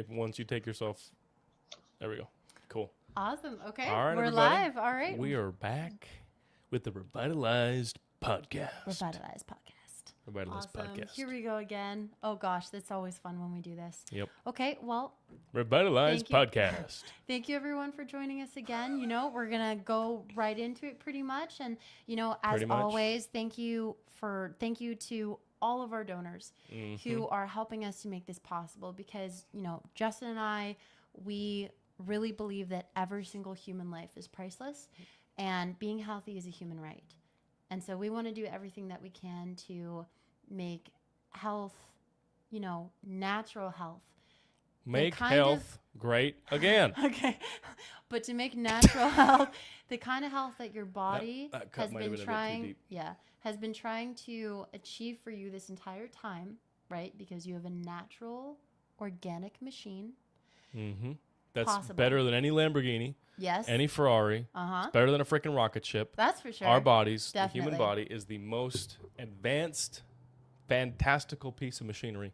once you take yourself. There we go. Cool. Awesome. Okay. All right, We're everybody. live. All right. We are back with the ReVitalized Podcast. ReVitalized Podcast. ReVitalized Awesome. Podcast. Here we go again. Oh gosh, that's always fun when we do this. Yep. Okay. Well, ReVitalized Thank you. Podcast. thank you everyone for joining us again. We're gonna go right into it pretty much, and as Pretty much. always, thank you to all of our donors who are helping us to make this possible. Because Justyn and I, we really believe that every single human life is priceless, and being healthy is a human right. And so we want to do everything that we can to make health, natural health. Make kind health great again. Okay. But to make natural health, the kind of health that your body That cut has might have been been a bit too trying, deep. has been trying to achieve for you this entire time, right? Because you have a natural, organic machine. Mm-hmm. That's Possible. better than any Lamborghini, Yes. any Ferrari. Uh-huh. Better than a freaking rocket ship. That's for sure. Our bodies, the Definitely. human body, is the most advanced, fantastical piece of machinery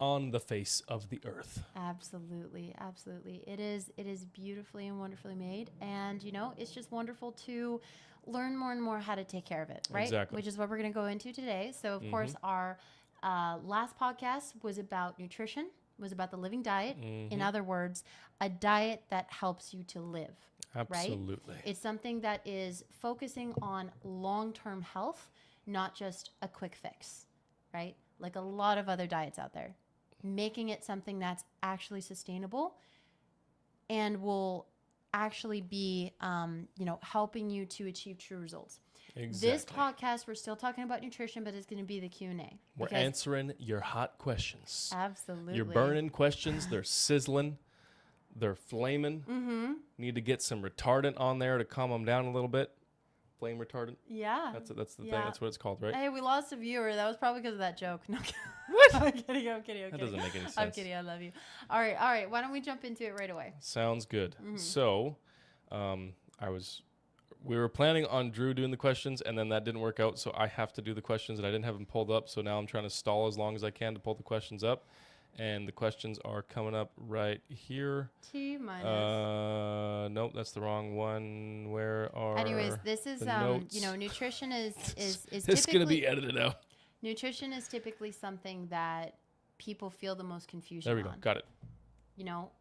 on the face of the earth. Absolutely. Absolutely. It is beautifully and wonderfully made. And, it's just wonderful to learn more and more how to take care of it, right? Exactly. Which is what we're going to go into today. So, of course, our last podcast was about nutrition, was about the living diet. In other words, a diet that helps you to live. Absolutely. Right? It's something that is focusing on long-term health, not just a quick fix, right? Like a lot of other diets out there. Making it something that's actually sustainable and will actually be, helping you to achieve true results. Exactly. This podcast, we're still talking about nutrition, but it's going to be the Q&A. We're answering your hot questions. Absolutely. Your burning questions. They're sizzling. They're flaming. Mm-hmm. Need to get some retardant on there to calm them down a little bit. Flame retardant. Yeah. That's the thing. Yeah. That's what it's called, right? Hey, we lost a viewer. That was probably because of that joke. No, What? I'm kidding. That doesn't make any sense. I'm kidding. I love you. All right. Why don't we jump into it right away? Sounds good. Mm-hmm. So, we were planning on Drew doing the questions, and then that didn't work out, so I have to do the questions, and I didn't have them pulled up, so now I'm trying to stall as long as I can to pull the questions up, and the questions are coming up right here. T minus. Nope, that's the wrong one. Where are? Anyways, this is the notes? nutrition is This is gonna be edited out. Nutrition is typically something that people feel the most confusion There we go. on. Got it.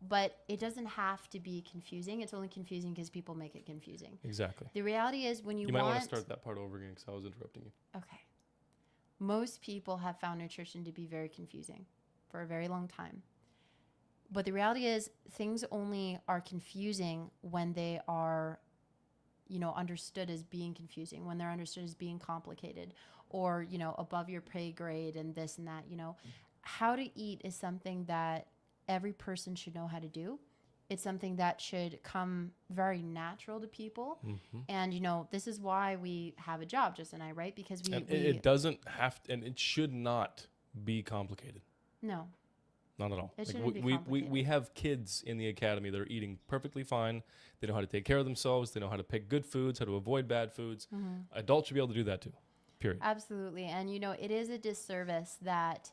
But it doesn't have to be confusing. It's only confusing because people make it confusing. Exactly. The reality is when you might want to start that part over again because I was interrupting you. Okay. Most people have found nutrition to be very confusing for a very long time. But the reality is things only are confusing when they are, understood as being confusing, when they're understood as being complicated or, above your pay grade and this and that, How to eat is something that every person should know how to do. It's something that should come very natural to people. Mm-hmm. And, this is why we have a job, Justyn and I, right? Because it doesn't have to, and it should not be complicated. No. Not at all. It shouldn't be complicated. We have kids in the academy that are eating perfectly fine. They know how to take care of themselves. They know how to pick good foods, how to avoid bad foods. Mm-hmm. Adults should be able to do that too. Period. Absolutely. And, it is a disservice that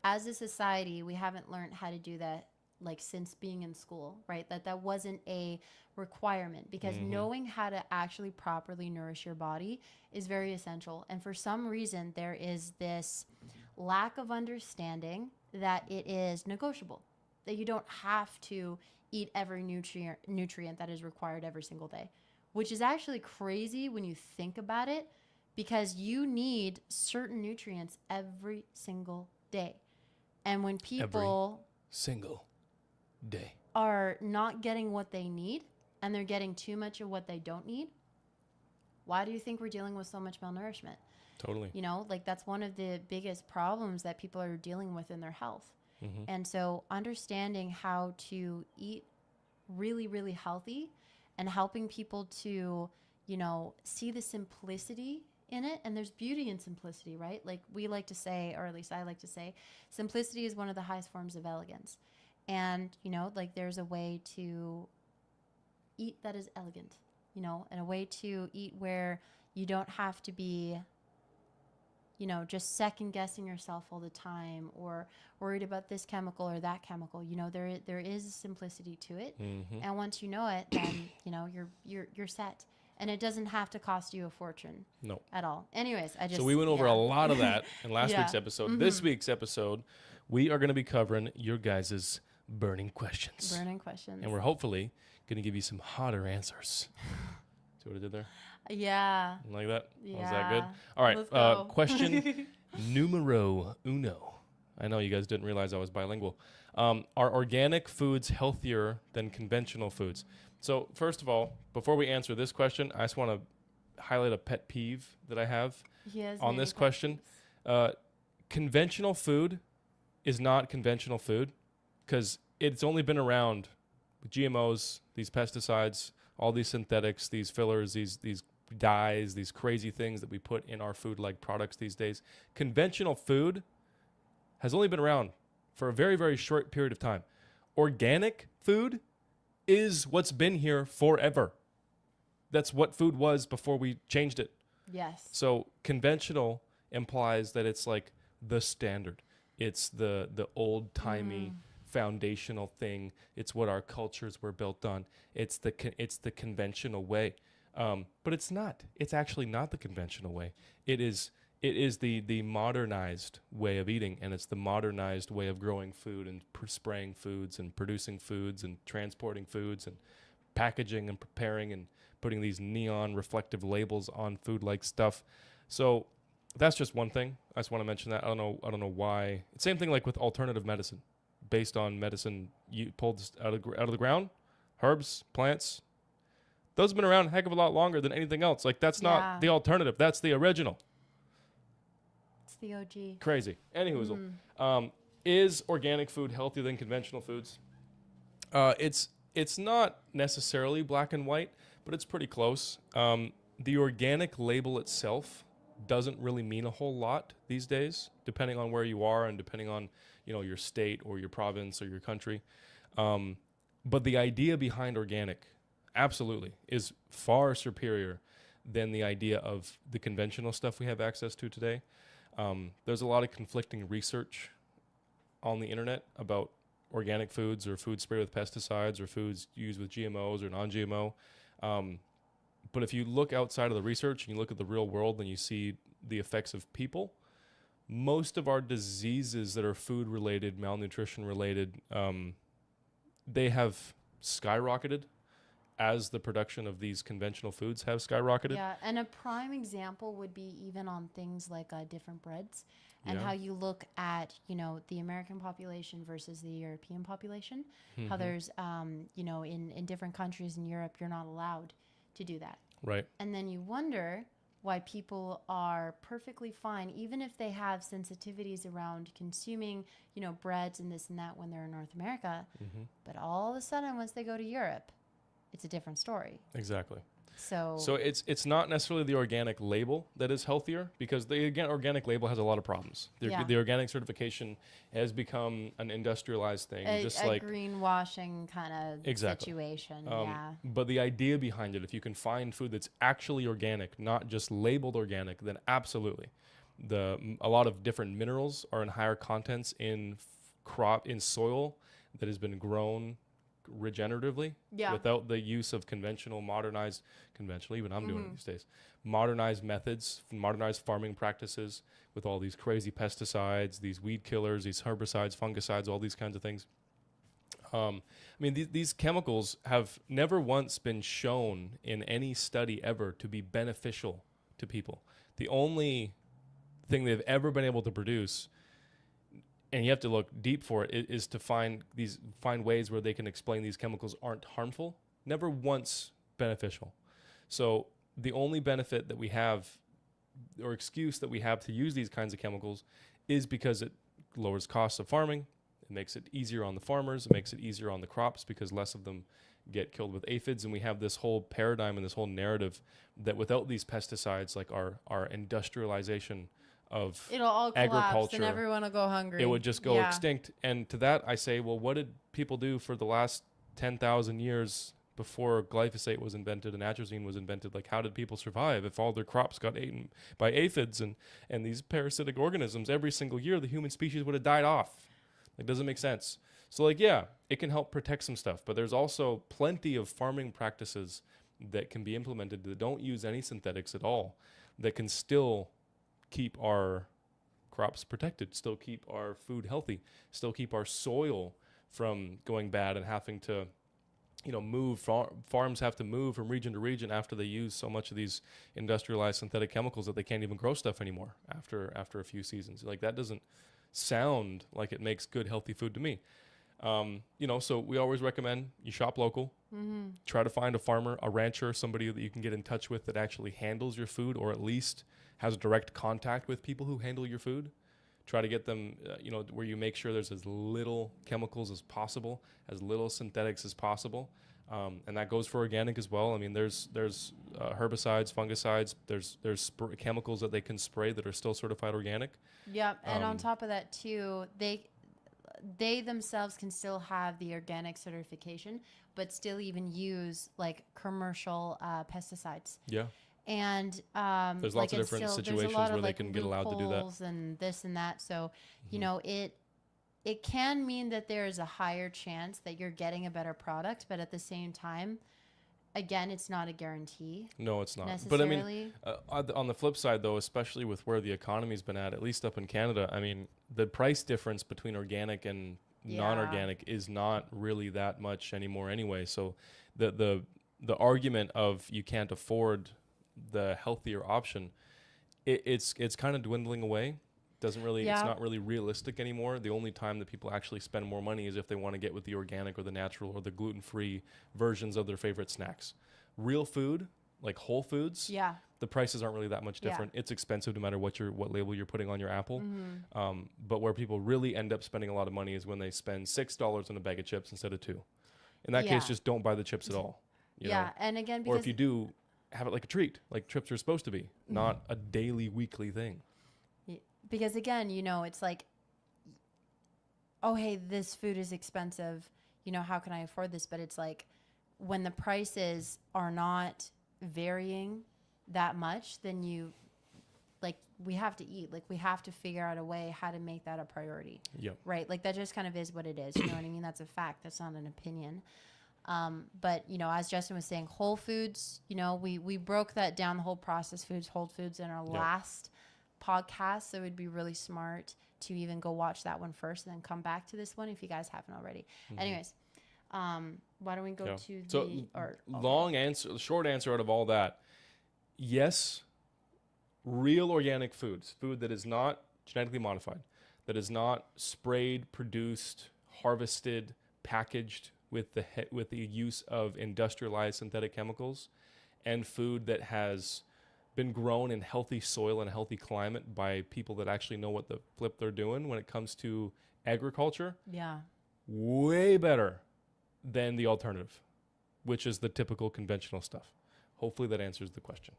as a society, we haven't learned how to do that, since being in school, right? That wasn't a requirement because knowing how to actually properly nourish your body is very essential. And for some reason, there is this lack of understanding that it is negotiable, that you don't have to eat every nutrient that is required every single day, which is actually crazy when you think about it because you need certain nutrients every single day. And when people single day are not getting what they need and they're getting too much of what they don't need, why do you think we're dealing with so much malnourishment? Totally. That's one of the biggest problems that people are dealing with in their health. Mm-hmm. And so understanding how to eat really, really healthy and helping people to, see the simplicity in it. And there's beauty in simplicity, right? Like we like to say, or at least I like to say, simplicity is one of the highest forms of elegance. And, there's a way to eat that is elegant, and a way to eat where you don't have to be, just second guessing yourself all the time, or worried about this chemical or that chemical. There is a simplicity to it. And once you know it, then, you're set. And it doesn't have to cost you a fortune. No. At all. Anyways, So we went over a lot of that in last week's episode. This week's episode, we are going to be covering your guys' burning questions. And we're hopefully going to give you some hotter answers. See what I did there? Yeah. Like that? Yeah. Was that good? All right. Let's go. Question numero uno. I know you guys didn't realize I was bilingual. Are organic foods healthier than conventional foods? So first of all, before we answer this question, I just want to highlight a pet peeve that I have on this question. Conventional food is not conventional food because it's only been around with GMOs, these pesticides, all these synthetics, these fillers, these dyes, these crazy things that we put in our food like products these days. Conventional food has only been around for a very, very short period of time. Organic food is what's been here forever. That's what food was before we changed it. Yes. So conventional implies that it's like the standard. It's the old-timey foundational thing. It's what our cultures were built on. It's the conventional way. But it's not. It's actually not the conventional way. It is the modernized way of eating, and it's the modernized way of growing food and spraying foods and producing foods and transporting foods and packaging and preparing and putting these neon reflective labels on food like stuff. So that's just one thing. I just want to mention that. I don't know why. Same thing like with alternative medicine, based on medicine you pulled out of the ground, herbs, plants. Those have been around a heck of a lot longer than anything else. Like that's not the alternative. That's the original. The OG. Crazy. Anywho, is organic food healthier than conventional foods? It's not necessarily black and white, but it's pretty close. The organic label itself doesn't really mean a whole lot these days, depending on where you are and depending on your state or your province or your country. But the idea behind organic, absolutely, is far superior than the idea of the conventional stuff we have access to today. There's a lot of conflicting research on the internet about organic foods or food sprayed with pesticides or foods used with GMOs or non-GMO. But if you look outside of the research and you look at the real world and you see the effects of people, most of our diseases that are food related, malnutrition related, they have skyrocketed as the production of these conventional foods have skyrocketed. Yeah, and a prime example would be even on things like different breads and how you look at, the American population versus the European population, how there's, in different countries in Europe, you're not allowed to do that. Right. And then you wonder why people are perfectly fine, even if they have sensitivities around consuming, breads and this and that when they're in North America. But all of a sudden, once they go to Europe, it's a different story. Exactly. So it's not necessarily the organic label that is healthier, because the organic label has a lot of problems. The organic certification has become an industrialized thing, just like greenwashing kind of situation. But the idea behind it, if you can find food that's actually organic, not just labeled organic, then absolutely. A lot of different minerals are in higher contents in soil that has been grown regeneratively without the use of conventional, even I'm doing it these days, modernized methods, modernized farming practices with all these crazy pesticides, these weed killers, these herbicides, fungicides, all these kinds of things. These chemicals have never once been shown in any study ever to be beneficial to people. The only thing they've ever been able to produce, and you have to look deep for it, is to find ways where they can explain these chemicals aren't harmful, never once beneficial. So the only benefit that we have, or excuse that we have to use these kinds of chemicals, is because it lowers costs of farming. It makes it easier on the farmers. It makes it easier on the crops because less of them get killed with aphids. And we have this whole paradigm and this whole narrative that without these pesticides, like our industrialization of it'll all collapse and everyone will go hungry. It would just go extinct. And to that I say, well, what did people do for the last 10,000 years before glyphosate was invented and atrazine was invented. Like, how did people survive if all their crops got eaten by aphids and these parasitic organisms every single year? The human species would have died off. It doesn't make sense. So, like, yeah, it can help protect some stuff, but there's also plenty of farming practices that can be implemented that don't use any synthetics at all, that can still keep our crops protected, still keep our food healthy, still keep our soil from going bad and having to, move. Farms have to move from region to region after they use so much of these industrialized synthetic chemicals that they can't even grow stuff anymore after a few seasons. Like, that doesn't sound like it makes good, healthy food to me. So we always recommend you shop local. Try to find a farmer, a rancher, somebody that you can get in touch with that actually handles your food, or at least has direct contact with people who handle your food. Try to get them, where you make sure there's as little chemicals as possible, as little synthetics as possible. And that goes for organic as well. I mean, there's herbicides, fungicides, there's chemicals that they can spray that are still certified organic. Yep. And on top of that too, they themselves can still have the organic certification, but still even use like commercial pesticides. Yeah. And there's lots of different situations where they can get allowed to do that, and this and that. So it can mean that there is a higher chance that you're getting a better product, but at the same time, again, it's not a guarantee. No, it's not. But I mean, on the flip side, though, especially with where the economy's been at least up in Canada, I mean, the price difference between organic and non-organic is not really that much anymore anyway. So the argument of you can't afford the healthier option, it's kind of dwindling away. Doesn't really, it's not really realistic anymore. The only time that people actually spend more money is if they want to get with the organic or the natural or the gluten-free versions of their favorite snacks. Real food, like whole foods, the prices aren't really that much different. It's expensive no matter what label you're putting on your apple. But where people really end up spending a lot of money is when they spend $6 on a bag of chips instead of $2. In that case, just don't buy the chips at all. You know? And again, or if you do, have it like a treat, like chips are supposed to be, not a daily, weekly thing. Because again, it's like, oh, hey, this food is expensive. How can I afford this? But it's like when the prices are not varying that much, then we have to eat. Like, we have to figure out a way how to make that a priority. Yep. Right? Like, that just kind of is what it is. You know what I mean? That's a fact. That's not an opinion. But, as Justyn was saying, whole foods, we broke that down, the whole processed foods, whole foods in our last podcast. So it would be really smart to even go watch that one first and then come back to this one if you guys haven't already. Anyways, why don't we go to the short answer out of all that, yes, real organic foods, food that is not genetically modified, that is not sprayed, produced, harvested, packaged with the use of industrialized synthetic chemicals, and food that has been grown in healthy soil and a healthy climate by people that actually know what the flip they're doing when it comes to agriculture. Way better than the alternative, which is the typical conventional stuff. Hopefully that answers the question.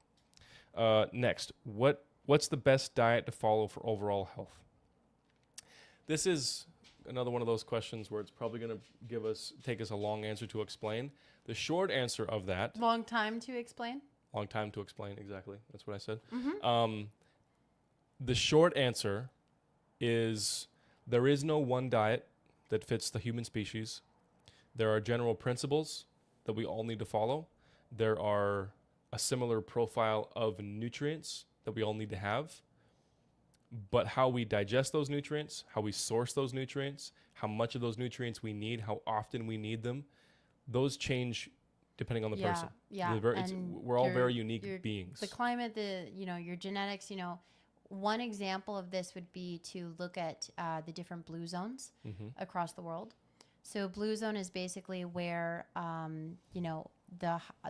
Next, what's the best diet to follow for overall health? This is another one of those questions where it's probably going to take us a long answer to explain. The short answer of that... Long time to explain? Long time to explain, exactly. That's what I said. The short answer is there is no one diet that fits the human species. There are general principles that we all need to follow. There are a similar profile of nutrients that we all need to have. But how we digest those nutrients, how we source those nutrients, how much of those nutrients we need, how often we need them, those change depending on the person. We're all very unique beings. The climate, your genetics, one example of this would be to look at the different blue zones across the world. So blue zone is basically where,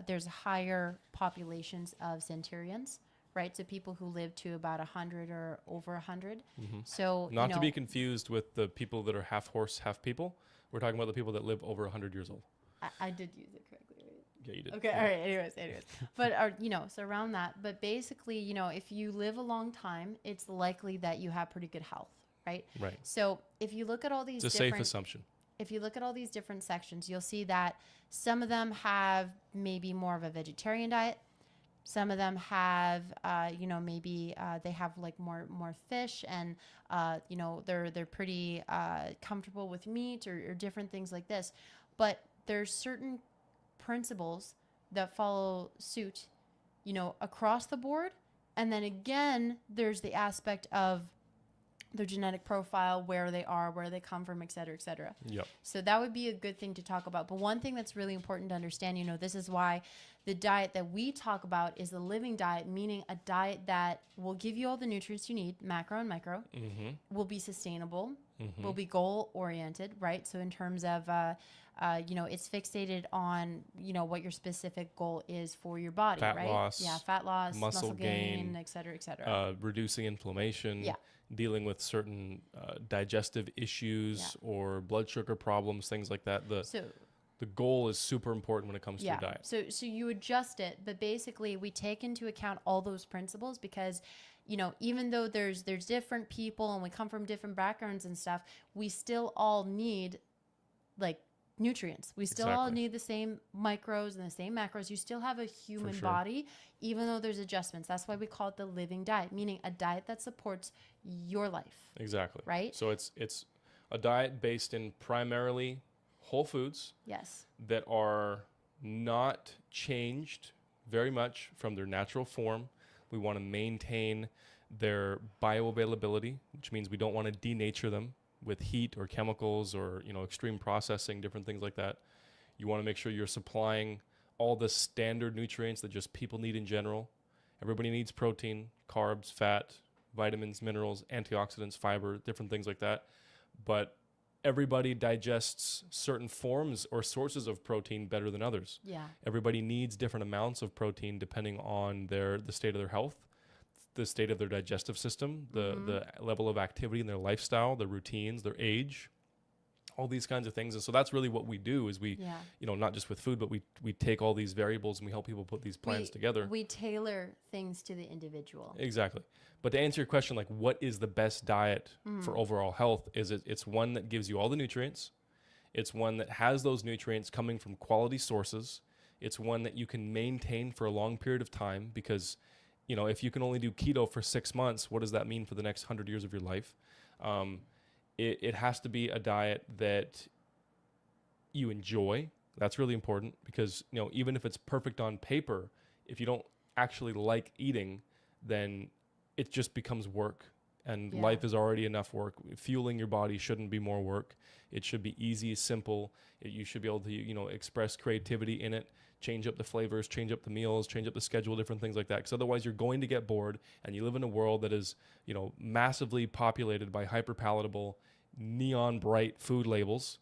there's higher populations of centurions, right? So people who live to about 100 or over 100. So not to be confused with the people that are half horse, half people. We're talking about the people that live over 100 years old. I did use it correctly, right? Yeah, you did. Okay, all right. Anyways. But, so around that. But basically, if you live a long time, it's likely that you have pretty good health, right? Right. So if you look at all these it's a safe assumption. if you look at all these different sections, you'll see that some of them have maybe more of a vegetarian diet. Some of them have, maybe they have like more fish, and they're pretty comfortable with meat or different things like this. But there's certain principles that follow suit, across the board. And then again, there's the aspect of their genetic profile, where they are, where they come from, et cetera, et cetera. Yep. So that would be a good thing to talk about. But one thing that's really important to understand, this is why the diet that we talk about is the living diet, meaning a diet that will give you all the nutrients you need, macro and micro, will be sustainable, will be goal oriented, right? So in terms of, it's fixated on, what your specific goal is for your body, fat right? loss, yeah, fat loss, muscle gain, et cetera, et cetera. Reducing inflammation, Yeah. dealing with certain digestive issues or blood sugar problems, things like that. The goal is super important when it comes to your diet. So you adjust it, but basically we take into account all those principles because, even though there's different people and we come from different backgrounds and stuff, we still all need like nutrients. We still all need the same micros and the same macros. You still have a human body, even though there's adjustments. That's why we call it the living diet, meaning a diet that supports your life. Exactly. Right? So it's a diet based in primarily whole foods. Yes. That are not changed very much from their natural form. We want to maintain their bioavailability, which means we don't want to denature them with heat or chemicals or extreme processing, different things like that. You want to make sure you're supplying all the standard nutrients that just people need in general. Everybody needs protein, carbs, fat, vitamins, minerals, antioxidants, fiber, different things like that. But everybody digests certain forms or sources of protein better than others. Yeah. Everybody needs different amounts of protein depending on the state of their health, the state of their digestive system, the level of activity in their lifestyle, their routines, their age, all these kinds of things. And so that's really what we do is we, not just with food, but we take all these variables and we help people put these plans together. We tailor things to the individual. Exactly. But to answer your question, like what is the best diet for overall health, it's one that gives you all the nutrients. It's one that has those nutrients coming from quality sources. It's one that you can maintain for a long period of time because, if you can only do keto for 6 months, what does that mean for the next 100 years of your life? It has to be a diet that you enjoy. That's really important because, even if it's perfect on paper, if you don't actually like eating, then it just becomes work. And life is already enough work. Fueling your body shouldn't be more work. It should be easy, simple. You should be able to, express creativity in it, change up the flavors, change up the meals, change up the schedule, different things like that. Because otherwise you're going to get bored and you live in a world that is, massively populated by hyper-palatable, neon bright food labels.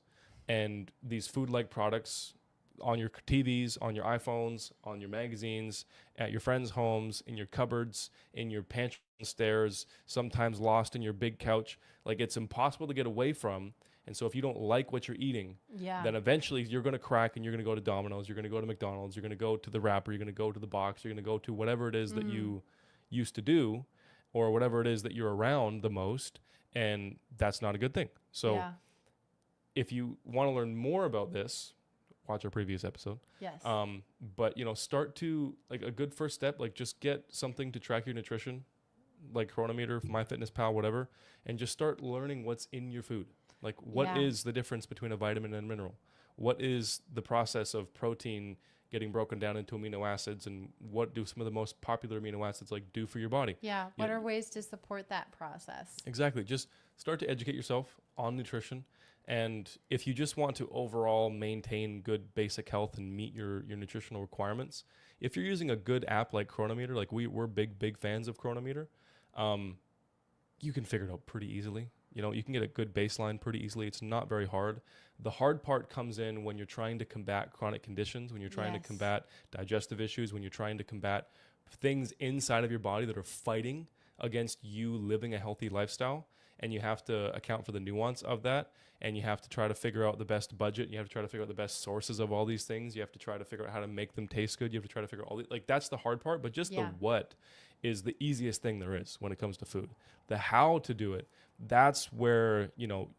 And these food-like products on your TVs, on your iPhones, on your magazines, at your friends' homes, in your cupboards, in your pantry stairs, sometimes lost in your big couch. Like it's impossible to get away from. And so if you don't like what you're eating, then eventually you're going to crack and you're going to go to Domino's, you're going to go to McDonald's, you're going to go to the wrapper, you're going to go to the box, you're going to go to whatever it is that you used to do or whatever it is that you're around the most. And that's not a good thing. So if you want to learn more about this, watch our previous episode. Yes. But start to like a good first step, like just get something to track your nutrition, like Chronometer, MyFitnessPal, whatever, and just start learning what's in your food. Like what is the difference between a vitamin and a mineral? What is the process of protein getting broken down into amino acids, and what do some of the most popular amino acids like do for your body? Yeah. What are ways to support that process? Exactly. Just start to educate yourself on nutrition. And if you just want to overall maintain good basic health and meet your nutritional requirements, if you're using a good app like Chronometer, like we're big fans of Chronometer, you can figure it out pretty easily. You can get a good baseline pretty easily. It's not very hard. The hard part comes in when you're trying to combat chronic conditions, when you're trying to combat digestive issues, when you're trying to combat things inside of your body that are fighting against you living a healthy lifestyle. And you have to account for the nuance of that. And you have to try to figure out the best budget. You have to try to figure out the best sources of all these things. You have to try to figure out how to make them taste good. You have to try to figure out all the, like, that's the hard part. But just the what is the easiest thing there is when it comes to food. The how to do it, that's where,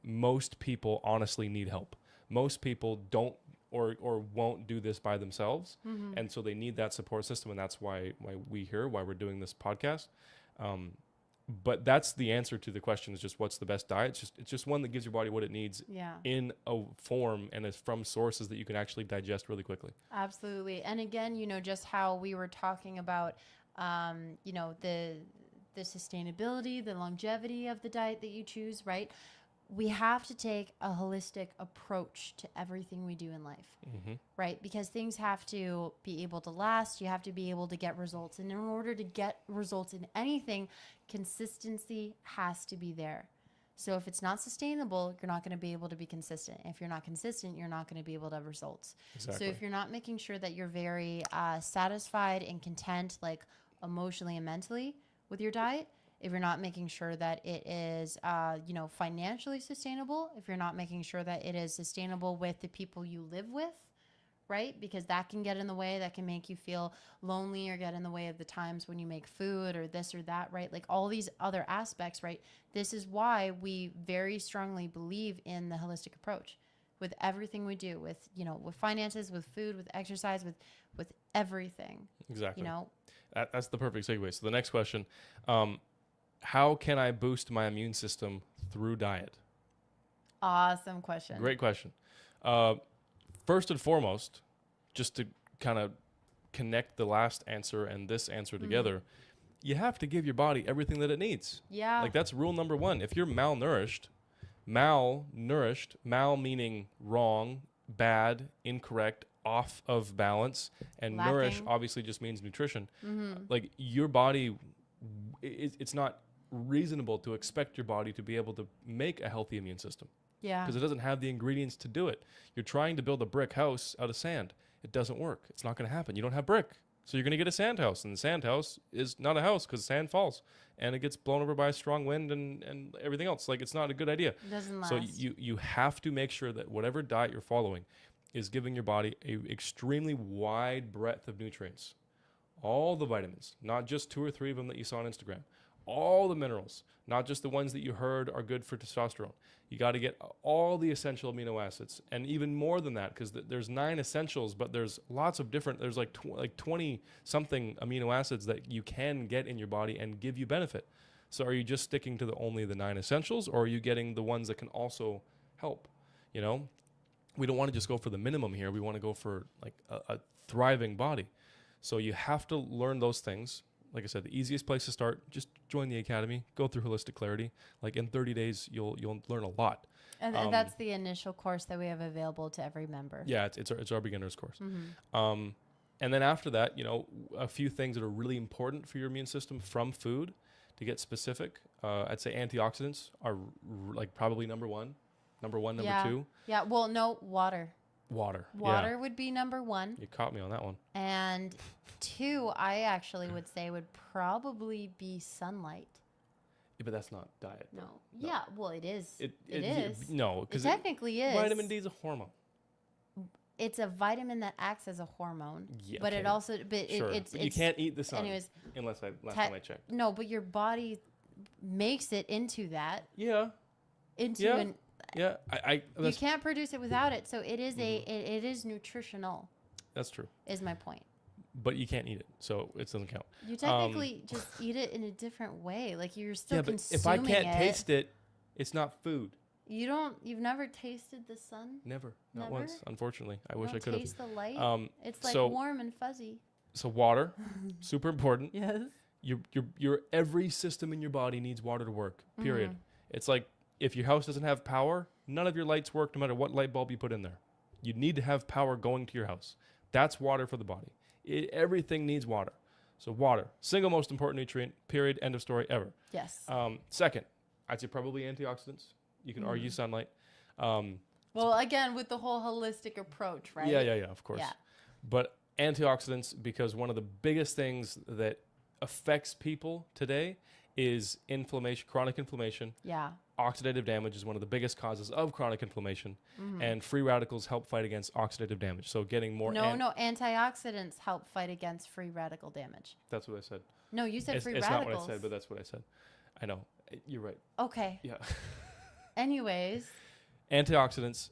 most people honestly need help. most people don't or won't do this by themselves. And so they need that support system. And that's why we're doing this podcast. But that's the answer to the question, is just what's the best diet. It's just one that gives your body what it needs in a form and is from sources that you can actually digest really quickly. Absolutely. And again, just how we were talking about, the sustainability, the longevity of the diet that you choose, right? We have to take a holistic approach to everything we do in life, right? Because things have to be able to last. You have to be able to get results. And in order to get results in anything, consistency has to be there. So if it's not sustainable, you're not going to be able to be consistent. If you're not consistent, you're not going to be able to have results. Exactly. So if you're not making sure that you're very satisfied and content, like emotionally and mentally with your diet, if you're not making sure that it is, financially sustainable, if you're not making sure that it is sustainable with the people you live with, right? Because that can get in the way, that can make you feel lonely or get in the way of the times when you make food or this or that, right? Like all these other aspects, right? This is why we very strongly believe in the holistic approach with everything we do, with, with finances, with food, with exercise, with everything. Exactly. That's the perfect segue. So the next question, how can I boost my immune system through diet? Awesome question. Great question. First and foremost, just to kind of connect the last answer and this answer together, you have to give your body everything that it needs. Yeah. Like that's rule number one. If you're malnourished, mal meaning wrong, bad, incorrect, off of balance, and Lacking. nourish obviously just means nutrition. Like your body, it's not reasonable to expect your body to be able to make a healthy immune system. Yeah. Because it doesn't have the ingredients to do it. You're trying to build a brick house out of sand. It doesn't work. It's not going to happen. You don't have brick. So you're going to get a sand house. And the sand house is not a house because sand falls. And it gets blown over by a strong wind and everything else. Like, it's not a good idea. It doesn't last. So you have to make sure that whatever diet you're following is giving your body a extremely wide breadth of nutrients. All the vitamins, not just 2 or 3 of them that you saw on Instagram. All the minerals, not just the ones that you heard are good for testosterone. You got to get all the essential amino acids, and even more than that, because there's 9 essentials, but there's lots of different. There's like 20 something amino acids that you can get in your body and give you benefit. So are you just sticking to only the 9 essentials, or are you getting the ones that can also help? We don't want to just go for the minimum here. We want to go for like a thriving body. So you have to learn those things. Like I said, the easiest place to start, just join the academy, go through Holistic Clarity. Like in 30 days, you'll learn a lot. And that's the initial course that we have available to every member. Yeah, it's our beginner's course. And then after that, a few things that are really important for your immune system from food. To get specific, I'd say antioxidants are like probably number one, number 2. Yeah, well, no, water. Water Would be number 1. You caught me on that one. And 2, I actually would say would probably be sunlight. Yeah, but that's not diet. No. Yeah, well, it is. It is. No, because it technically is. Vitamin D is a hormone. It's a vitamin that acts as a hormone. Yeah, but it also, sure. It's you can't eat the sun. Anyways, last time I checked. No, but your body makes it into that. Yeah. Yeah, you can't produce it without it. So it is it is nutritional. That's true. Is my point. But you can't eat it, so it doesn't count. You technically just eat it in a different way. Like you're still consuming it. If I can't taste it, it's not food. You've never tasted the sun? Never. Not once, unfortunately. I wish I could have. Taste the light? It's like warm and fuzzy. So water, super important. Yes. Your every system in your body needs water to work. Period. It's like if your house doesn't have power, none of your lights work no matter what light bulb you put in there. You need to have power going to your house. That's water for the body. Everything needs water. So water, single most important nutrient, period, end of story, ever. Yes. Second, I'd say probably antioxidants. You can argue sunlight. Well, again, with the whole holistic approach, right? Yeah, of course. Yeah. But antioxidants, because one of the biggest things that affects people today is inflammation, chronic inflammation. Yeah. Oxidative damage is one of the biggest causes of chronic inflammation, and free radicals help fight against oxidative damage. So getting more... antioxidants help fight against free radical damage. That's what I said. No, you said free radicals. It's not what I said, but that's what I said. I know. You're right. Okay. Yeah. Anyways. Antioxidants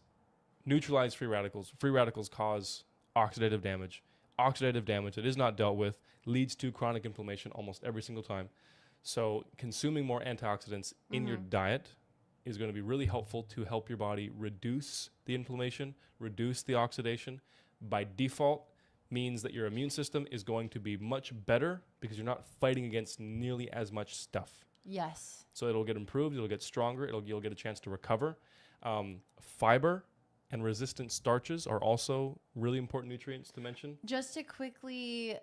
neutralize free radicals. Free radicals cause oxidative damage. Oxidative damage that is not dealt with leads to chronic inflammation almost every single time. So consuming more antioxidants in your diet is going to be really helpful to help your body reduce the inflammation, reduce the oxidation. By default, means that your immune system is going to be much better because you're not fighting against nearly as much stuff. Yes. So it'll get improved, it'll get stronger, you'll get a chance to recover. Fiber and resistant starches are also really important nutrients to mention. Just to quickly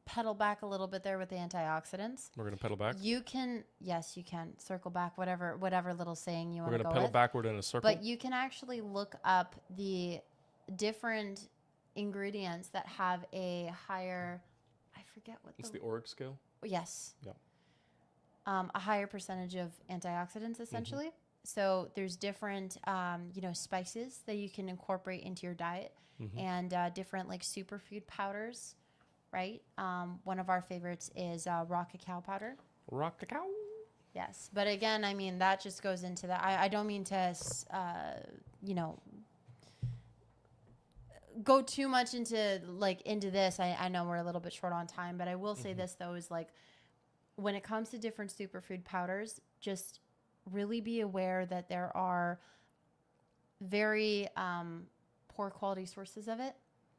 pedal back a little bit there with the antioxidants. We're going to pedal back? You can circle back, whatever little saying you want to go with. We're going to pedal backward in a circle. But you can actually look up the different ingredients that have a higher, I forget what it's the ORAC scale. Yes. Yeah. A higher percentage of antioxidants, essentially. So there's different, spices that you can incorporate into your diet, and different like superfood powders, right? One of our favorites is raw cacao powder. Raw cacao. Yes, but again, I mean that just goes into that. I don't mean to, go too much into this. I know we're a little bit short on time, but I will say this though is like when it comes to different superfood powders, just really be aware that there are very poor quality sources of it.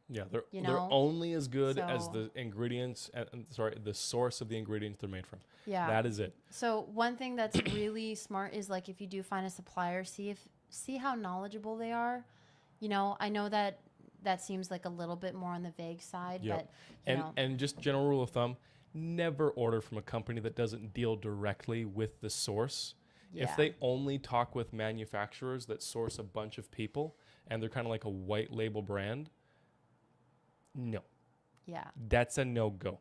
Yeah, they're only as good as the ingredients, the source of the ingredients they're made from. Yeah. That is it. So one thing that's really smart is like if you do find a supplier, see how knowledgeable they are. I know that seems like a little bit more on the vague side, but and just general rule of thumb, never order from a company that doesn't deal directly with the source. Yeah. If they only talk with manufacturers that source a bunch of people and they're kind of like a white label brand, no. Yeah. That's a no-go.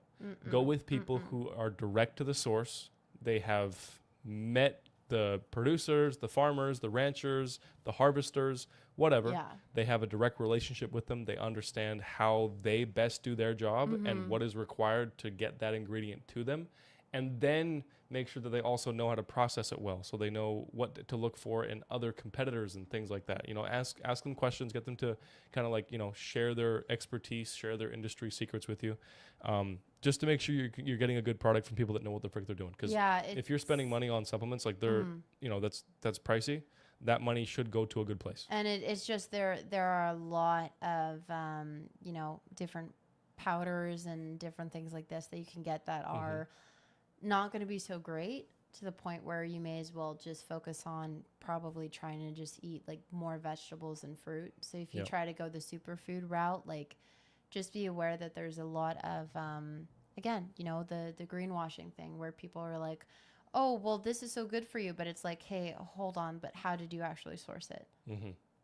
Go with people who are direct to the source. They have met the producers, the farmers, the ranchers, the harvesters, whatever. Yeah. They have a direct relationship with them. They understand how they best do their job and what is required to get that ingredient to them. And then make sure that they also know how to process it well, so they know what to look for in other competitors and things like that. Ask them questions, get them to kind of like, share their expertise, share their industry secrets with you, just to make sure you're getting a good product from people that know what the frick they're doing. Because if you're spending money on supplements, like they're, that's pricey. That money should go to a good place. And it's just there are a lot of, different powders and different things like this that you can get that are not going to be so great, to the point where you may as well just focus on probably trying to just eat like more vegetables and fruit. So if you try to go the superfood route, like just be aware that there's a lot of, again, the greenwashing thing where people are like, oh, well, this is so good for you. But it's like, hey, hold on. But how did you actually source it?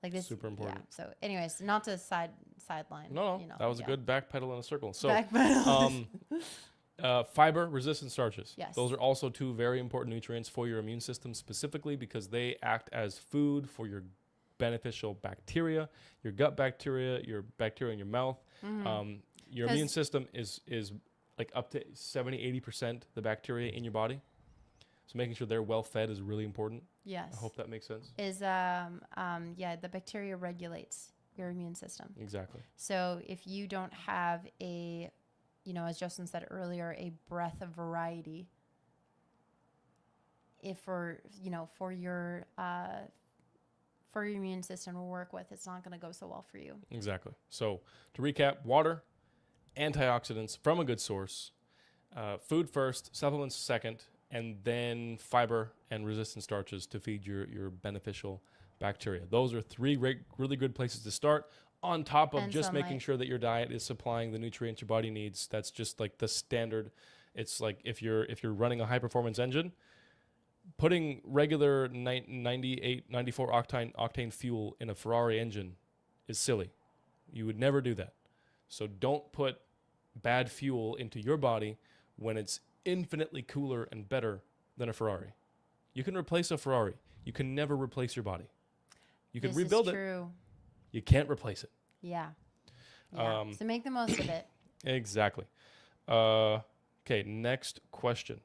Like this, super important. Yeah. So anyways, not to sideline. No, that was a good backpedal in a circle. So, fiber, resistant starches. Yes. Those are also two very important nutrients for your immune system, specifically because they act as food for your beneficial bacteria, your gut bacteria, your bacteria in your mouth. Your immune system is like up to 70-80% the bacteria in your body. So making sure they're well fed is really important. Yes. I hope that makes sense. The bacteria regulates your immune system. Exactly. So if you don't have a, as Justyn said earlier, a breadth of variety, for your immune system to work with, it's not going to go so well for you. Exactly. So to recap, water, antioxidants from a good source, food first, supplements second, and then fiber and resistant starches to feed your beneficial bacteria. Those are three really good places to start, on top of just making sure that your diet is supplying the nutrients your body needs. That's just like the standard. It's like if you're running a high performance engine, putting regular 98, 94 octane fuel in a Ferrari engine is silly. You would never do that. So don't put bad fuel into your body when it's infinitely cooler and better than a Ferrari. You can replace a Ferrari. You can never replace your body. You can rebuild it. True. You can't replace it. Yeah. So make the most of it. Exactly. Okay, next question.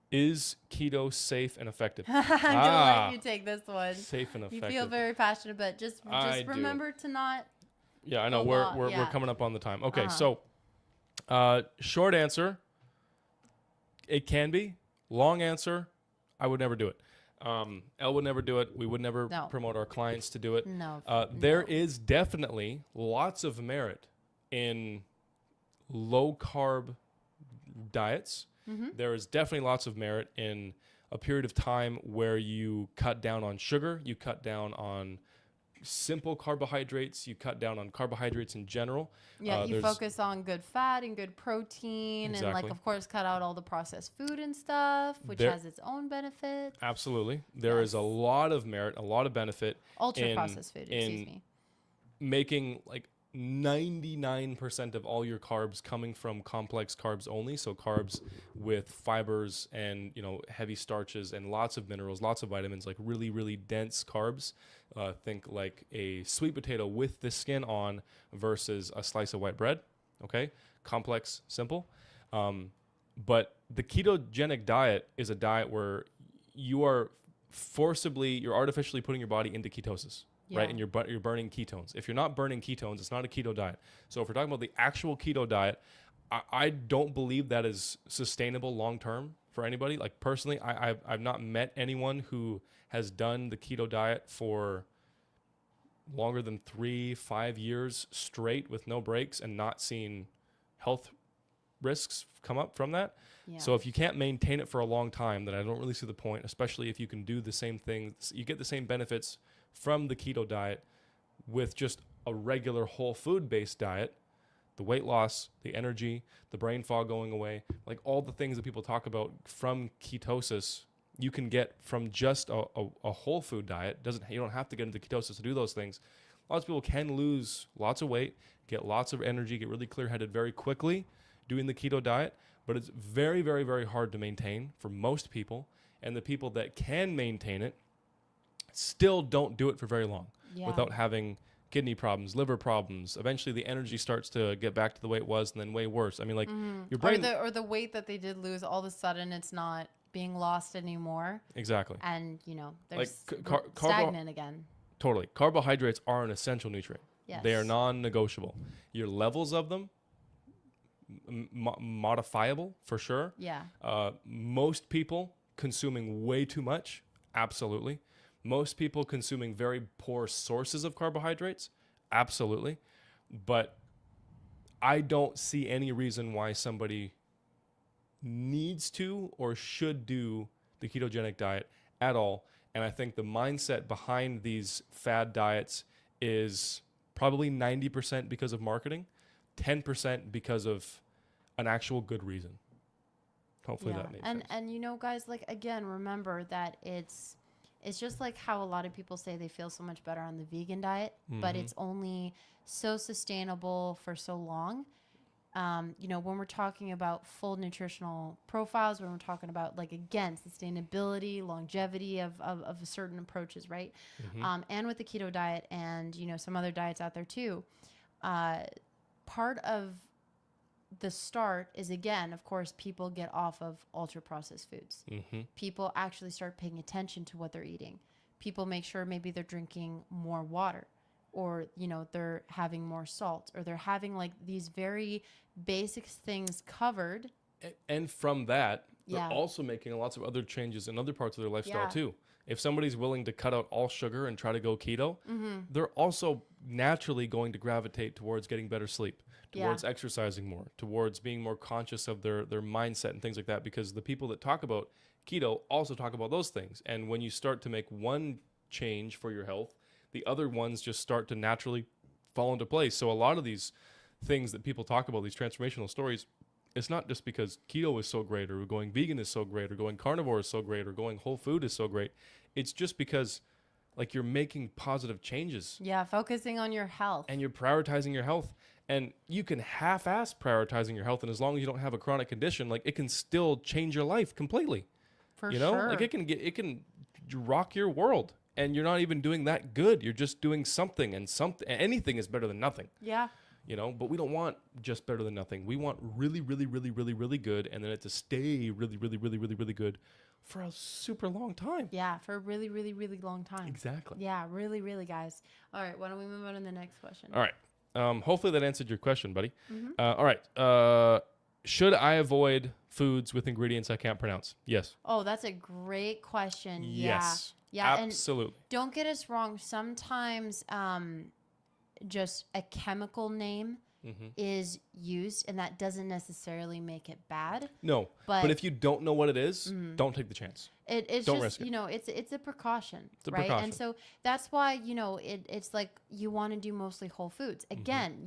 Is keto safe and effective? I'm gonna let you take this one. Safe and effective. You feel very passionate, but just remember to not. Yeah, I know we're coming up on the time. Okay, so short answer, it can be. Long answer, I would never do it. Elle would never do it. We would never promote our clients to do it. No. There is definitely lots of merit in low carb diets. Mm-hmm. There is definitely lots of merit in a period of time where you cut down on sugar, you cut down on simple carbohydrates, you cut down on carbohydrates in general. Yeah, you focus on good fat and good protein and, like, of course, cut out all the processed food and stuff, which has its own benefits. Absolutely. There is a lot of merit, a lot of benefit ultra-processed food, excuse me. Making, like, 99% of all your carbs coming from complex carbs only, so carbs with fibers and, you know, heavy starches and lots of minerals, lots of vitamins, like really, really dense carbs. Think like a sweet potato with the skin on versus a slice of white bread. Okay, complex, simple. But the ketogenic diet is a diet where you're artificially putting your body into ketosis. Yeah. Right, and you're burning ketones. If you're not burning ketones, it's not a keto diet. So if we're talking about the actual keto diet, I don't believe that is sustainable long term for anybody. Like personally, I've not met anyone who has done the keto diet for longer than 3-5 years straight with no breaks and not seen health risks come up from that. Yeah. So if you can't maintain it for a long time, then I don't really see the point, especially if you can do the same thing. You get the same benefits from the keto diet with just a regular whole food based diet. The weight loss, the energy, the brain fog going away, like all the things that people talk about from ketosis, you can get from just a whole food diet. You don't have to get into ketosis to do those things. Lots of people can lose lots of weight, get lots of energy, get really clear-headed very quickly doing the keto diet, but it's very, very, very hard to maintain for most people. And the people that can maintain it still don't do it for very long without having kidney problems, liver problems. Eventually the energy starts to get back to the way it was and then way worse. I mean, like your brain... Or the weight that they did lose, all of a sudden it's not being lost anymore. Exactly. And, you know, they're stagnant again. Totally. Carbohydrates are an essential nutrient. Yes. They are non-negotiable. Your levels of them, modifiable for sure. Yeah. Most people consuming way too much, absolutely. Most people consuming very poor sources of carbohydrates, absolutely. But I don't see any reason why somebody needs to or should do the ketogenic diet at all. And I think the mindset behind these fad diets is probably 90% because of marketing, 10% because of an actual good reason. Hopefully that makes sense. And you know, guys, like, again, remember that it's just like how a lot of people say they feel so much better on the vegan diet, but it's only so sustainable for so long. You know, when we're talking about full nutritional profiles, when we're talking about, like, again, sustainability, longevity of certain approaches, right? And with the keto diet and, you know, some other diets out there too, part of the start is, again, of course, people get off of ultra processed foods. People actually start paying attention to what they're eating. People make sure maybe they're drinking more water, or, you know, they're having more salt, or they're having, like, these very basic things covered. And from that, they're also making lots of other changes in other parts of their lifestyle too. If somebody's willing to cut out all sugar and try to go keto, they're also naturally going to gravitate towards getting better sleep, towards exercising more, towards being more conscious of their mindset and things like that, because the people that talk about keto also talk about those things. And when you start to make one change for your health, the other ones just start to naturally fall into place. So a lot of these things that people talk about, these transformational stories, it's not just because keto is so great, or going vegan is so great, or going carnivore is so great, or going whole food is so great. It's just because, like, you're making positive changes. Yeah, focusing on your health. And you're prioritizing your health. And you can half-ass prioritizing your health, and as long as you don't have a chronic condition, like, it can still change your life completely. For you know? Sure. Like, it can rock your world. And you're not even doing that good. You're just doing something, and anything is better than nothing. Yeah. but we don't want just better than nothing. We want really, really, really, really, really good, and then it to stay really, really, really, really, really good for a super long time. Yeah, for a really, really, really long time. Exactly. Yeah, really, really, guys. All right, why don't we move on to the next question? All right. Hopefully that answered your question, buddy. Mm-hmm. All right. Should I avoid foods with ingredients I can't pronounce? Yes. Oh, that's a great question. Yes. Yeah. Absolutely. And don't get us wrong. Sometimes just a chemical name is used, and that doesn't necessarily make it bad. No. But if you don't know what it is, don't take the chance. It's don't just, risk it. it's a precaution, It's a right? precaution. And so that's why, it's like you want to do mostly whole foods. Again,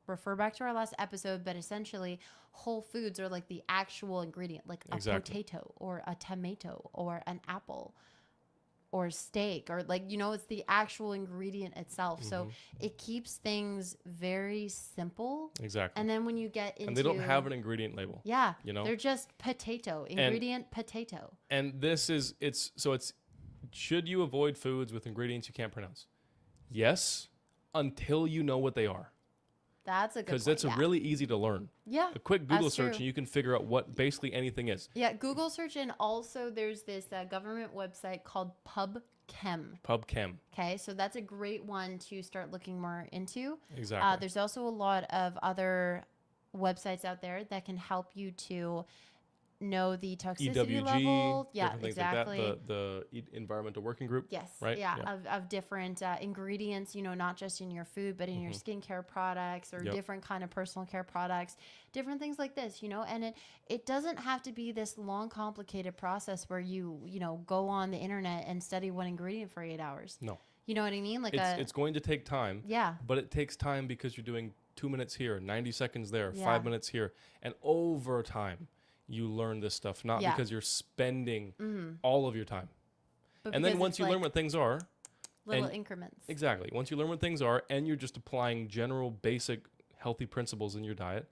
refer back to our last episode, but essentially whole foods are like the actual ingredient, like a potato or a tomato or an apple or steak, or like, it's the actual ingredient itself. So it keeps things very simple. Exactly. And then when you get into... And they don't have an ingredient label. Yeah. They're just potato, ingredient potato. And this is, should you avoid foods with ingredients you can't pronounce? Yes, until you know what they are. That's a good point. Because it's really easy to learn. Yeah. A quick Google that's search true. and you can figure out what basically anything is. Yeah, Google search, and also there's this government website called PubChem. PubChem. Okay, so that's a great one to start looking more into. Exactly. There's also a lot of other websites out there that can help you to know the toxicity EWG, level. Yeah, things exactly. Like that. The Environmental Working Group. Yes. Right? Yeah. Of different ingredients, not just in your food, but in your skincare products or different kind of personal care products, different things like this, and it doesn't have to be this long, complicated process where you go on the internet and study one ingredient for 8 hours. No. You know what I mean? Like it's going to take time. Yeah. But it takes time because you're doing 2 minutes here, 90 seconds there, Yeah. 5 minutes here. And over time, you learn this stuff, not because you're spending all of your time. But And then once you learn what things are, little increments. Exactly. Once you learn what things are and you're just applying general basic healthy principles in your diet,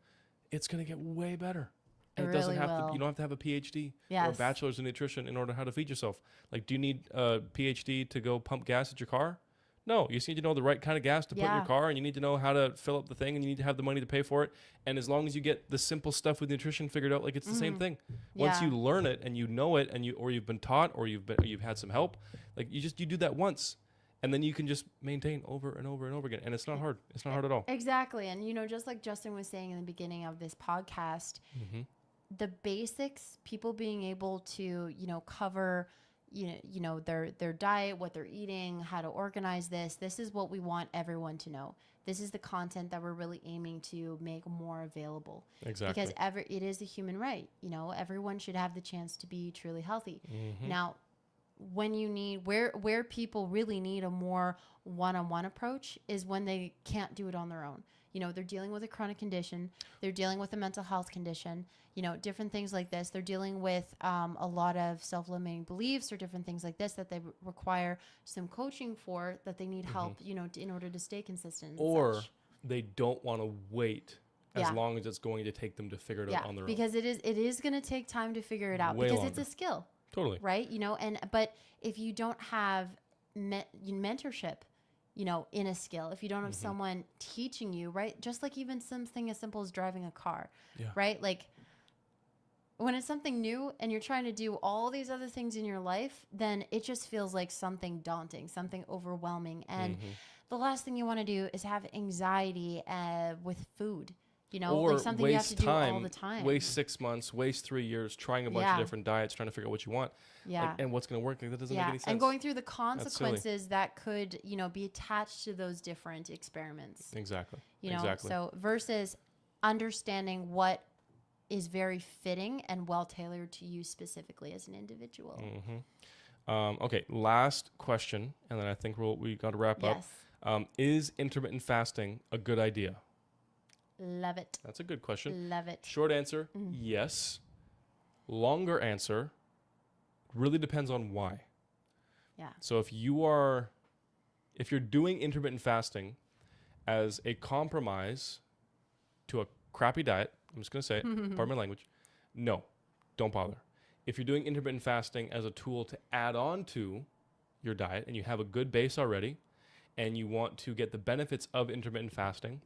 it's going to get way better. And it doesn't really have to, will. you don't have to have a PhD or a Yes. bachelor's in nutrition in order how to feed yourself. Like, do you need a PhD to go pump gas at your car? No, you just need to know the right kind of gas to put in your car, and you need to know how to fill up the thing, and you need to have the money to pay for it. And as long as you get the simple stuff with nutrition figured out, like, it's the same thing. Once you learn it and you know it, and you've been taught, or you've had some help, like you do that once, and then you can just maintain over and over and over again. And it's not hard. It's not hard at all. Exactly. And just like Justyn was saying in the beginning of this podcast, the basics, people being able to cover their diet, what they're eating, how to organize this is what we want everyone to know. This is the content that we're really aiming to make more available. Exactly. Because it is a human right. Everyone should have the chance to be truly healthy. Now, when you need where people really need a more one-on-one approach is when they can't do it on their own. They're dealing with a chronic condition, they're dealing with a mental health condition, different things like this. They're dealing with a lot of self-limiting beliefs or different things like this that they require some coaching for, that they need help, in order to stay consistent. Or they don't want to wait as long as it's going to take them to figure it out on their own. Because it is going to take time to figure it out. Way because longer. It's a skill. Totally. Right? But if you don't have mentorship, in a skill, if you don't have someone teaching you, right? Just like even something as simple as driving a car, right? Like when it's something new and you're trying to do all these other things in your life, then it just feels like something daunting, something overwhelming. And the last thing you want to do is have anxiety with food. Or like something you have to do all the time. Waste 6 months, waste 3 years trying a bunch of different diets, trying to figure out what you want. Yeah. And what's going to work. Like, that doesn't make any sense. And going through the consequences that could, be attached to those different experiments. Exactly. So versus understanding what is very fitting and well tailored to you specifically as an individual. Okay, last question, and then I think we got to wrap up. Is intermittent fasting a good idea? Love it. That's a good question. Love it. Short answer, yes. Longer answer, really depends on why. Yeah. So if you're doing intermittent fasting as a compromise to a crappy diet, I'm just going to say it, pardon my language, no, don't bother. If you're doing intermittent fasting as a tool to add on to your diet and you have a good base already and you want to get the benefits of intermittent fasting,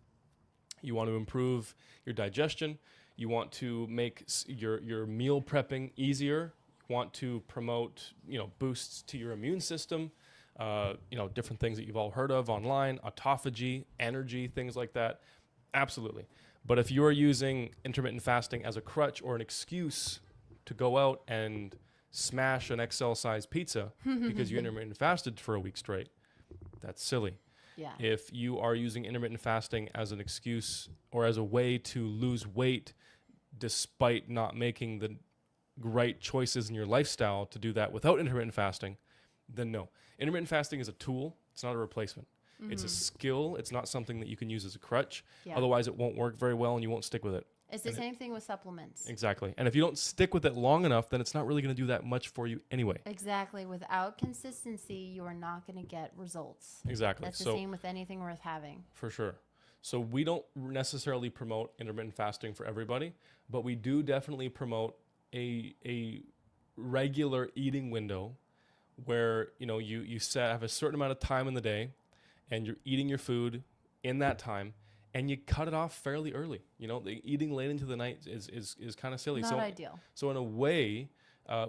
You want to improve your digestion. You want to make your meal prepping easier. You want to promote, boosts to your immune system. Different things that you've all heard of online, autophagy, energy, things like that. Absolutely. But if you're using intermittent fasting as a crutch or an excuse to go out and smash an XL-sized pizza because you intermittent fasted for a week straight, that's silly. Yeah. If you are using intermittent fasting as an excuse or as a way to lose weight despite not making the right choices in your lifestyle to do that without intermittent fasting, then no. Intermittent fasting is a tool. It's not a replacement. Mm-hmm. It's a skill. It's not something that you can use as a crutch. Yeah. Otherwise, it won't work very well and you won't stick with it. It's the same thing with supplements. Exactly. And if you don't stick with it long enough, then it's not really going to do that much for you anyway. Exactly. Without consistency, you are not going to get results. Exactly. That's the same with anything worth having. For sure. So we don't necessarily promote intermittent fasting for everybody, but we do definitely promote a regular eating window where, you have a certain amount of time in the day and you're eating your food in that time. And you cut it off fairly early. The eating late into the night is kind of silly. Not ideal. So in a way,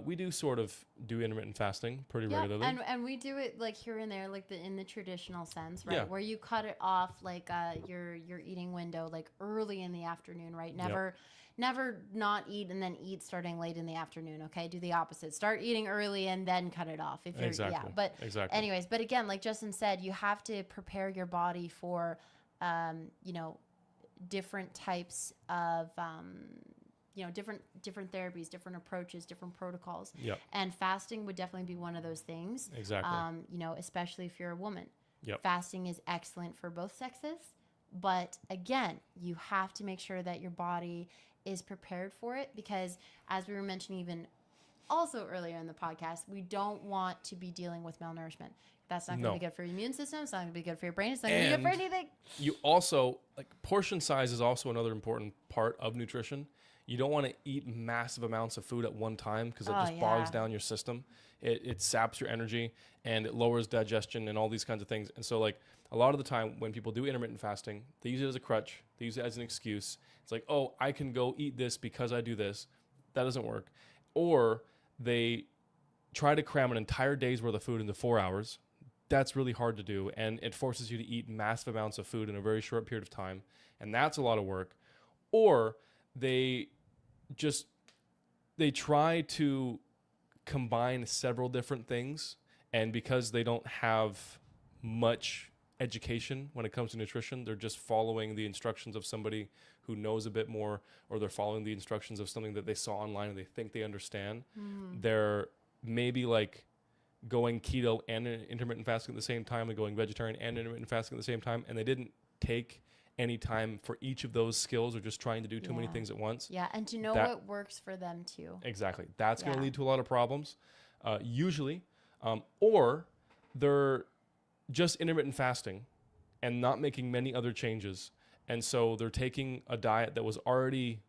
we do sort of do intermittent fasting pretty regularly. And we do it like here and there, like in the traditional sense, right? Yeah. Where you cut it off like your eating window like early in the afternoon, right? Never not eat and then eat starting late in the afternoon. Okay, do the opposite. Start eating early and then cut it off. If you're anyways, but again, like Justyn said, you have to prepare your body for different types of, different therapies, different approaches, different protocols. Yep. And fasting would definitely be one of those things. Exactly. Especially if you're a woman. Yep. Fasting is excellent for both sexes. But again, you have to make sure that your body is prepared for it because as we were mentioning even also earlier in the podcast, we don't want to be dealing with malnourishment. That's not going to be good for your immune system. It's not going to be good for your brain. It's not going to be good for anything. You also, portion size is also another important part of nutrition. You don't want to eat massive amounts of food at one time because it just bogs down your system. It saps your energy and it lowers digestion and all these kinds of things. And so, a lot of the time when people do intermittent fasting, they use it as a crutch. They use it as an excuse. It's like, oh, I can go eat this because I do this. That doesn't work. Or they try to cram an entire day's worth of food into 4 hours. That's really hard to do, and it forces you to eat massive amounts of food in a very short period of time, and that's a lot of work. Or they try to combine several different things, and because they don't have much education when it comes to nutrition, they're just following the instructions of somebody who knows a bit more, or they're following the instructions of something that they saw online and they think they understand. They're maybe going keto and intermittent fasting at the same time and going vegetarian and intermittent fasting at the same time, and they didn't take any time for each of those skills or just trying to do too many things at once. Yeah, and to know what works for them too. Exactly. That's going to lead to a lot of problems, usually. Or they're just intermittent fasting and not making many other changes. And so they're taking a diet that was already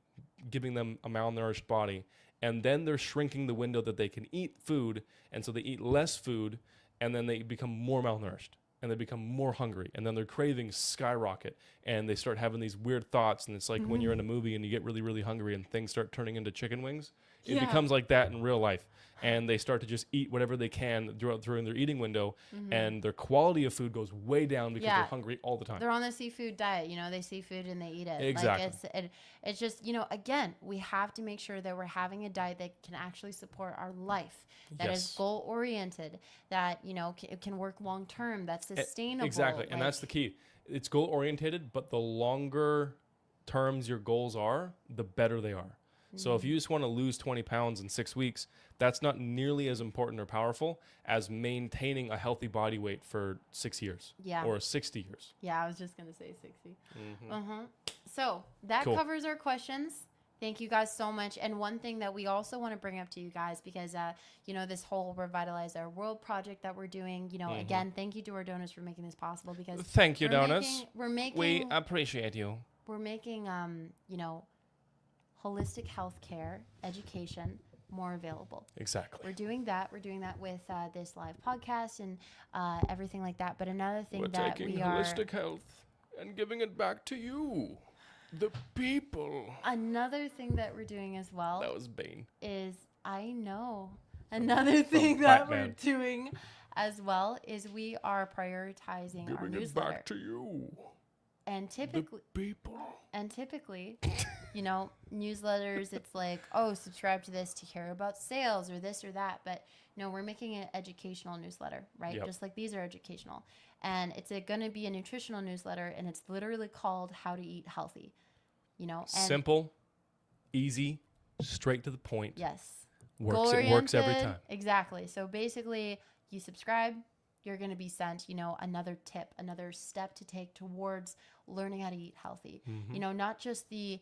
giving them a malnourished body, and then they're shrinking the window that they can eat food, and so they eat less food, and then they become more malnourished, and they become more hungry, and then their cravings skyrocket, and they start having these weird thoughts, and it's like when you're in a movie and you get really, really hungry and things start turning into chicken wings. It becomes like that in real life, and they start to just eat whatever they can during their eating window, and their quality of food goes way down because they're hungry all the time. They're on the seafood diet. They see food and they eat it. Exactly. It's just, again, we have to make sure that we're having a diet that can actually support our life, that is goal-oriented, that, it can work long-term, that's sustainable. Exactly, and that's the key. It's goal-oriented, but the longer terms your goals are, the better they are. So if you just want to lose 20 pounds in 6 weeks, that's not nearly as important or powerful as maintaining a healthy body weight for 6 years or 60 years. Yeah, I was just going to say 60. So that covers our questions. Thank you guys so much. And one thing that we also want to bring up to you guys, because, this whole Revitalize Our World project that we're doing, again, thank you to our donors for making this possible. Because thank you, donors. We appreciate you. We're making, holistic health care education more available. Exactly. We're doing that. We're doing that with this live podcast and everything like that. But another thing we're that taking holistic health and giving it back to you. The people. Another thing that we're doing as well. That was Bane. Is I know another thing that we're doing as well is we are prioritizing our newsletter. Back to you. And typically, the people. And typically, you know, newsletters, it's like, oh, subscribe to this to hear about sales or this or that. But no, we're making an educational newsletter, right? Yep. Just like these are educational. And it's going to be a nutritional newsletter, and it's literally called How to Eat Healthy. You know, and simple, easy, straight to the point. Yes. It works every time. Exactly. So basically, you subscribe, you're going to be sent, you know, another tip, another step to take towards learning how to eat healthy. Mm-hmm. You know, not just the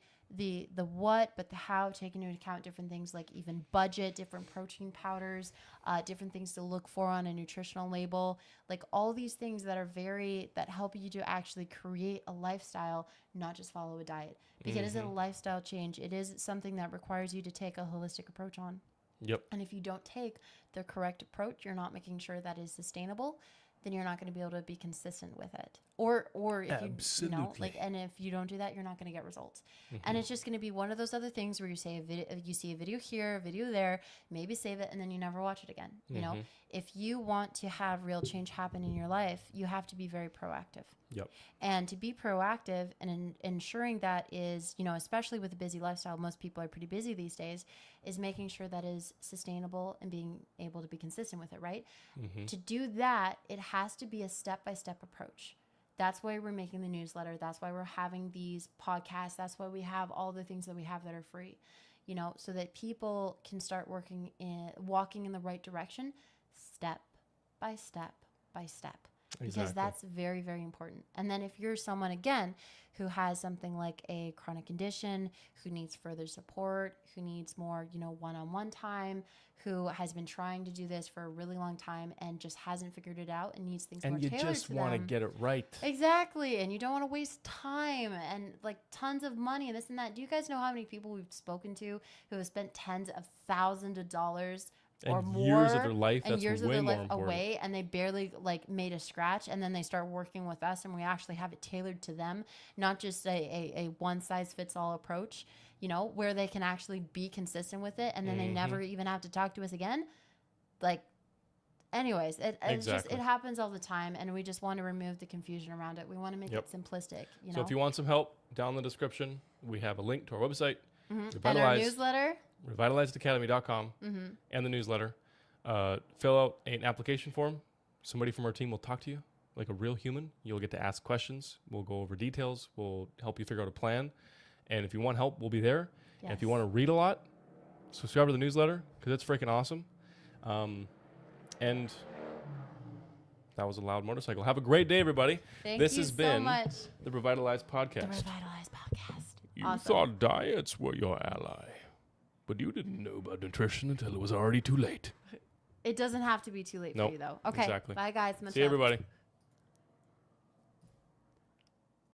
what, but the how, taking into account different things like even budget, different protein powders, different things to look for on a nutritional label, like all these things that are that help you to actually create a lifestyle, not just follow a diet. Because it is a lifestyle change. It is something that requires you to take a holistic approach on. Yep. And if you don't take the correct approach, you're not making sure that is sustainable, then you're not going to be able to be consistent with it. Or if you know, like, and if you don't do that, you're not going to get results. And it's just going to be one of those other things where you see a video here, a video there, maybe save it, and then you never watch it again. You know, if you want to have real change happen in your life, you have to be very proactive. Yep. And to be proactive and ensuring that is, you know, especially with a busy lifestyle, most people are pretty busy these days, is making sure that is sustainable and being able to be consistent with it, right? To do that, it has to be a step-by-step approach. That's why we're making the newsletter. That's why we're having these podcasts. That's why we have all the things that we have that are free, you know, so that people can start walking in the right direction, step by step by step. Because that's very, very important. And then if you're someone, again, who has something like a chronic condition, who needs further support, who needs more, you know, one-on-one time, who has been trying to do this for a really long time and just hasn't figured it out and needs things more tailored to them. And you just want to get it right. Exactly. And you don't want to waste time and like tons of money and this and that. Do you guys know how many people we've spoken to who have spent tens of thousands of dollars or more years of their life, and years of their life away, away, and they barely like made a scratch, and then they start working with us, and we actually have it tailored to them, not just a one size fits all approach, you know, where they can actually be consistent with it, and then they never even have to talk to us again. Like, anyways, it happens all the time, and we just want to remove the confusion around it. We want to make it simplistic, you know. So if you want some help, down in the description we have a link to our website, and our newsletter. revitalizedacademy.com and the newsletter. Fill out an application form. Somebody from our team will talk to you like a real human. You'll get to ask questions. We'll go over details. We'll help you figure out a plan. And if you want help, we'll be there. Yes. And if you want to read a lot, subscribe to the newsletter because it's freaking awesome. And that was a loud motorcycle. Have a great day, everybody. This has been the ReVitalized Podcast. The ReVitalized Podcast. You thought diets were your ally. But you didn't know about nutrition until it was already too late. It doesn't have to be too late for you, though. Okay. Exactly. Bye, guys. See you, everybody.